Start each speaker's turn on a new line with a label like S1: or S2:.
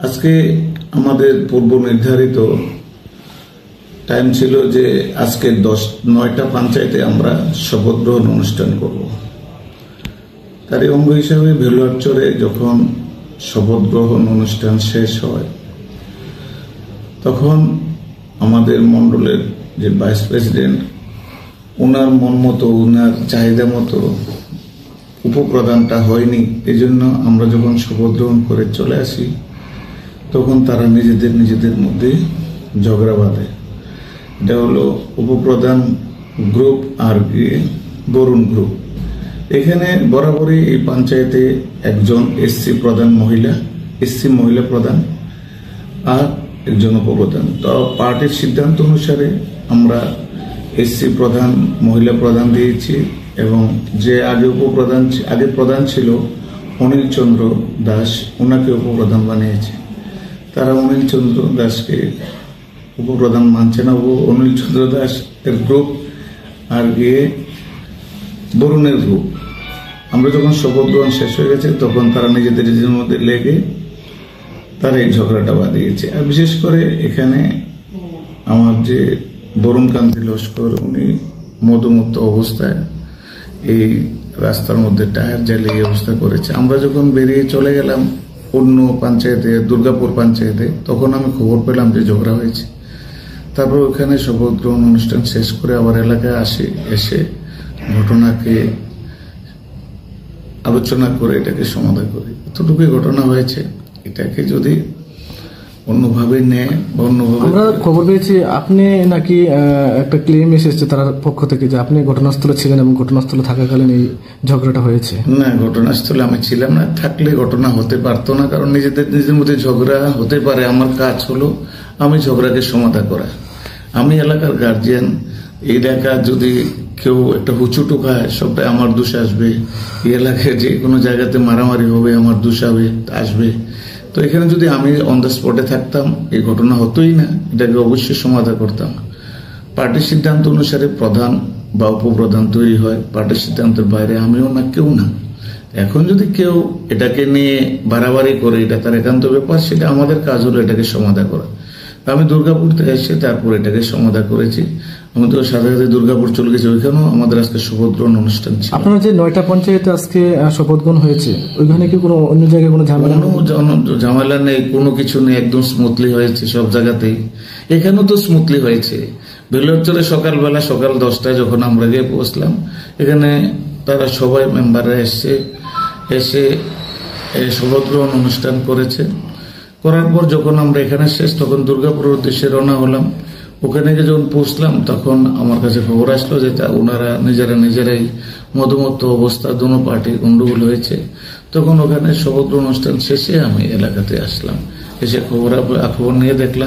S1: আজকে আমাদের পূর্ব নির্ধারিত টাইম ছিল যে আজকে 9টা পঞ্চায়েতে আমরা শপথ গ্রহণ অনুষ্ঠান করব। তারই অঙ্গ হিসাবে ভেলুয়ারচরে যখন শপথ গ্রহণ অনুষ্ঠান শেষ হয় তখন আমাদের মণ্ডলের যে ভাইস প্রেসিডেন্ট ওনার মন মতো ওনার চাহিদা মতো উপপ্রধানটা হয়নি। এই জন্য আমরা যখন শপথ গ্রহণ করে চলে আসি তখন তারা নিজেদের মধ্যে ঝগড়া বাঁধে। এটা হলো উপপ্রধান গ্রুপ আর বরুণ গ্রুপ। এখানে বরাবরই এই পঞ্চায়েতে একজন এসসি মহিলা প্রধান আর একজন উপপ্রধান। তো পার্টির সিদ্ধান্ত অনুসারে আমরা এসসি প্রধান মহিলা প্রধান দিয়েছি এবং যে আগে প্রধান ছিল অনিল চন্দ্র দাস, ওনাকে উপপ্রধান বানিয়েছে। তারা অনিল চন্দ্র দাসকে উপপ্রধান মানছে না। অনিল চন্দ্র দাস এর গ্রুপ আর বরুণের গ্রুপ। আমরা যখন শপথ গ্রহণ শেষ হয়ে গেছে তখন তারা নিজেদের মধ্যে লেগে তারা এই ঝগড়াটা বাঁধিয়েছে। আর বিশেষ করে এখানে আমার যে বরুণ কান্তি লস্কর, উনি মদমুক্ত অবস্থায় এই রাস্তার মধ্যে টায়ার জ্বালিয়ে এই অবস্থা করেছে। আমরা যখন বেরিয়ে চলে গেলাম অন্য পঞ্চায়েতে, দুর্গাপুর পঞ্চায়েতে, তখন আমি খবর পেলাম যে ঝগড়া হয়েছে। তারপর ওখানে শপথ গ্রহণ অনুষ্ঠান শেষ করে আবার এলাকায় এসে ঘটনাকে আলোচনা করে এটাকে সমাধান করি। এতটুকুই ঘটনা হয়েছে। এটাকে যদি অন্যভাবে নেয় বা অন্যভাবে,
S2: আমরা খবর পেয়েছি আপনি নাকি একটা ক্লেম এসেছে তার পক্ষ থেকে যে আপনি ঘটনাস্থলে ছিলেন এবং ঘটনাস্থলে থাকাকালীন এই ঝগড়াটা হয়েছে।
S1: না, ঘটনাস্থলে আমি ছিলাম না। থাকলে ঘটনা হতে পারতো না, কারণ নিজেদের মধ্যে ঝগড়া হতে পারে। আমার কাজ হলো আমি ঝগড়াকে সমাধান করা। আমি এলাকার গার্জিয়ান। এই এলাকা যদি কেউ একটা হুচুটু খায় সবটাই আমার দোষ আসবে। এই এলাকায় যে কোনো জায়গাতে মারামারি হবে আমার দোষ আসবে। তো এখানে যদি আমি অন দ্য স্পটে থাকতাম এই ঘটনা হতোই না, এটাকে অবশ্যই সমাধান করতাম। পার্টির সিদ্ধান্ত অনুসারে প্রধান বা উপপ্রধান তৈরি হয়। পার্টির সিদ্ধান্তের বাইরে আমিও না, কেউ না। এখন যদি কেউ এটাকে নিয়ে বাড়াবাড়ি করে, এটা তার একান্ত ব্যাপার, সেটা আমাদের কাজ হলো এটাকে সমাধান করা। আমি দুর্গাপুর থেকে এসে তারপর এটাকে সমাধান করেছি। আমি তো সাথে দুর্গাপুর চলে গেছি, ওইখানেও আমাদের আজকে শপথ গ্রহণ অনুষ্ঠান ছিল।
S2: আপনার যে 9টা পঞ্চায়েতে আজকে শপথ গ্রহণ হয়েছে, ওইখানে কি কোনো অন্য জায়গায় কোনো
S1: ঝামেলা নেই, কোনো কিছু নেই, একদম স্মুথলি হয়েছে সব জায়গাতেই। এখানেও তো স্মুথলি হয়েছে। ভেলুয়ারচরে সকাল 10টায় যখন আমরা গিয়ে পৌঁছলাম, এখানে তারা সবাই মেম্বাররা এসে শপথ গ্রহণ অনুষ্ঠান করেছে। করার পর যখন আমরা এখানে শেষ, তখন দুর্গাপুরের উদ্দেশ্যে রওনা হলাম। ওখানে গিয়ে যখন পৌঁছলাম তখন আমার কাছে খবর আসলো যে ওনারা নিজেরাই মদমত্ত অবস্থা, দোনো পার্টি গন্ডগোল হয়েছে। তখন ওখানে শপথ গ্রহণ অনুষ্ঠান শেষে আমি এলাকাতে আসলাম। এসে খবর নিয়ে দেখলাম